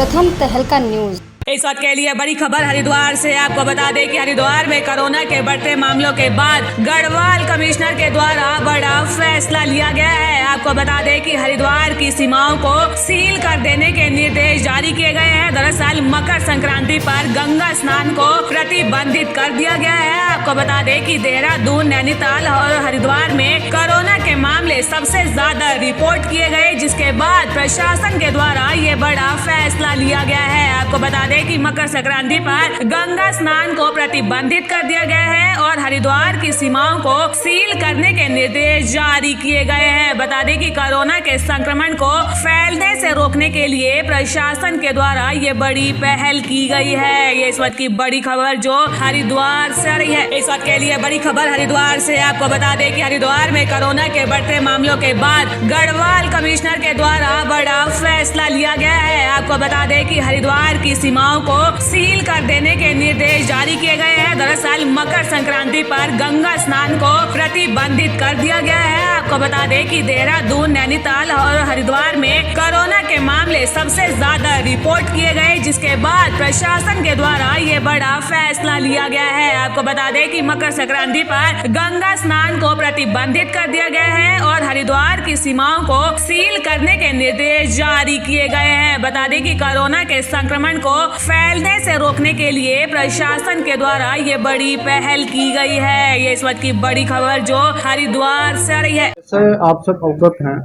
प्रथम तहलका न्यूज। इस वक्त के लिए बड़ी खबर हरिद्वार से। आपको बता दें कि हरिद्वार में कोरोना के बढ़ते मामलों के बाद गढ़वाल कमिश्नर के द्वारा बड़ा फैसला लिया गया है। आपको बता दें कि हरिद्वार की सीमाओं को सील कर देने के निर्देश जारी किए गए हैं। दरअसल मकर संक्रांति पर गंगा स्नान को प्रतिबंधित कर दिया गया है। आपको बता दें कि देहरादून, नैनीताल और हरिद्वार में कोरोना के मामले सबसे ज्यादा रिपोर्ट किए गए, जिसके बाद प्रशासन के द्वारा ये बड़ा फैसला लिया गया है। आपको बता दें कि मकर संक्रांति पर गंगा स्नान को प्रतिबंधित कर दिया गया है और हरिद्वार की सीमाओं को सील करने के निर्देश जारी किए गए हैं। बता दें कि कोरोना के संक्रमण को फैलने से रोकने के लिए प्रशासन के द्वारा ये बड़ी पहल की गई है। ये इस वक्त की बड़ी खबर जो हरिद्वार से आ रही है। इस वक्त के लिए बड़ी खबर हरिद्वार से। आपको बता दें कि हरिद्वार में कोरोना के बढ़ते मामलों के बाद गढ़वाल कमिश्नर के द्वारा बड़ा फैसला लिया गया है। आपको बता दें कि हरिद्वार की सीमाओं को सील कर देने के निर्देश जारी किए गए हैं। दरअसल मकर संक्रांति पर गंगा स्नान को प्रतिबंधित कर दिया गया है। आपको बता दें कि देहरादून, नैनीताल और हरिद्वार में कोरोना के मामले सबसे ज्यादा रिपोर्ट किए गए, जिसके बाद प्रशासन के द्वारा ये बड़ा फैसला लिया गया है। आपको बता दें कि मकर संक्रांति पर गंगा स्नान को प्रतिबंधित कर दिया गया है और हरिद्वार की सीमाओं को सील करने के निर्देश जारी किए गए हैं। बता दें कि कोरोना के संक्रमण को फैलने से रोकने के लिए प्रशासन के द्वारा ये बड़ी पहल की गई है। ये इस वक्त की बड़ी खबर जो हरिद्वार से आ रही है। जैसे आप सब अवगत हैं,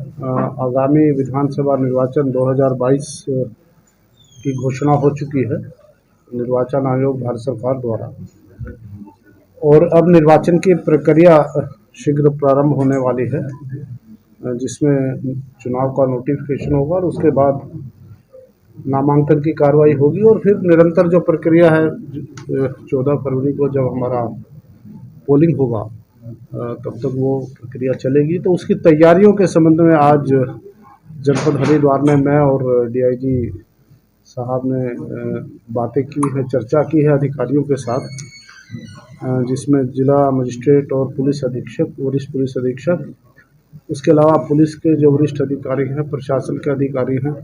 आगामी विधानसभा निर्वाचन 2022 की घोषणा हो चुकी है निर्वाचन आयोग भारत सरकार द्वारा, और अब निर्वाचन की प्रक्रिया शीघ्र प्रारंभ होने वाली है, जिसमें चुनाव का नोटिफिकेशन होगा और उसके बाद नामांकन की कार्रवाई होगी और फिर निरंतर जो प्रक्रिया है 14 फरवरी को जब हमारा पोलिंग होगा तब तक वो प्रक्रिया चलेगी। तो उसकी तैयारियों के संबंध में आज जनपद हरिद्वार में मैं और डीआईजी साहब ने बातें की है, चर्चा की है अधिकारियों के साथ, जिसमें जिला मजिस्ट्रेट और पुलिस अधीक्षक, वरिष्ठ पुलिस अधीक्षक, उसके अलावा पुलिस के जो वरिष्ठ अधिकारी हैं, प्रशासन के अधिकारी हैं,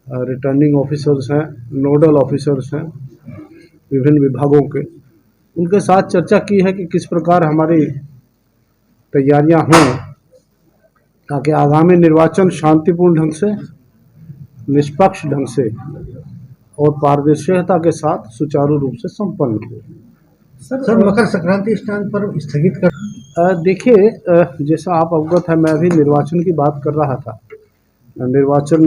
रिटर्निंग ऑफिसर्स हैं, नोडल ऑफिसर्स हैं विभिन्न विभागों के, उनके साथ चर्चा की है कि किस प्रकार हमारी तैयारियां हों ताकि आगामी निर्वाचन शांतिपूर्ण ढंग से, निष्पक्ष ढंग से और पारदर्शिता के साथ सुचारू रूप से संपन्न हो। सर मकर संक्रांति स्नान पर स्थगित कर देखिए, जैसा आप अवगत है, मैं अभी निर्वाचन की बात कर रहा था। निर्वाचन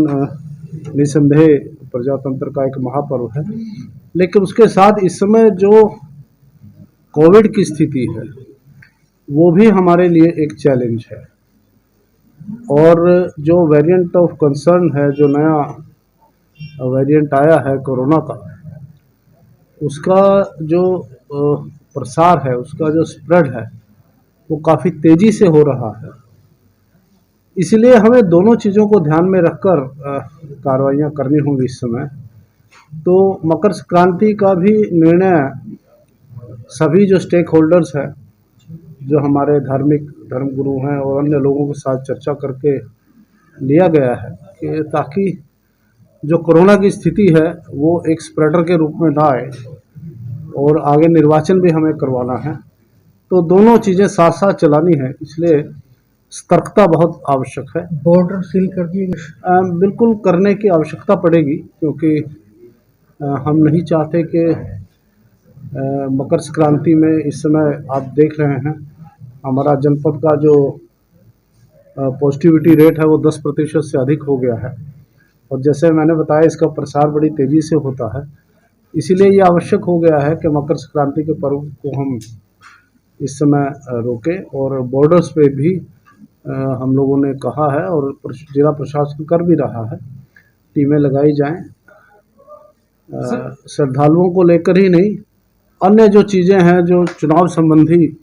निसंदेह प्रजातंत्र का एक महापर्व है, लेकिन उसके साथ इस समय जो कोविड की स्थिति है वो भी हमारे लिए एक चैलेंज है, और जो वेरिएंट ऑफ कंसर्न है, जो नया वेरिएंट आया है कोरोना का, उसका जो प्रसार है, उसका जो स्प्रेड है वो काफ़ी तेज़ी से हो रहा है। इसलिए हमें दोनों चीज़ों को ध्यान में रखकर कार्रवाइयाँ करनी होंगी इस समय। तो मकर संक्रांति का भी निर्णय सभी जो स्टेक होल्डर्स हैं, जो हमारे धर्मगुरु हैं और अन्य लोगों के साथ चर्चा करके लिया गया है कि ताकि जो कोरोना की स्थिति है वो एक स्प्रेडर के रूप में ना आए, और आगे निर्वाचन भी हमें करवाना है। तो दोनों चीज़ें साथ साथ चलानी है, इसलिए सतर्कता बहुत आवश्यक है। बॉर्डर सील कर दिए? बिल्कुल करने की आवश्यकता पड़ेगी, क्योंकि हम नहीं चाहते कि मकर संक्रांति में इस समय आप देख रहे हैं हमारा जनपद का जो पॉजिटिविटी रेट है वो 10% से अधिक हो गया है, और जैसे मैंने बताया इसका प्रसार बड़ी तेज़ी से होता है। इसीलिए ये आवश्यक हो गया है कि मकर संक्रांति के पर्व को हम इस समय रोकें, और बॉर्डर्स पे भी हम लोगों ने कहा है और जिला प्रशासन कर भी रहा है, टीमें लगाई जाएं, श्रद्धालुओं को लेकर ही नहीं, अन्य जो चीज़ें हैं, जो चुनाव संबंधी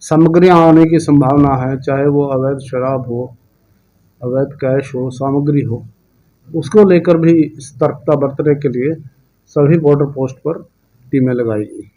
सामग्रियां आने की संभावना है, चाहे वो अवैध शराब हो, अवैध कैश हो, सामग्री हो, उसको लेकर भी सतर्कता बरतने के लिए सभी बॉर्डर पोस्ट पर टीमें लगाई गई।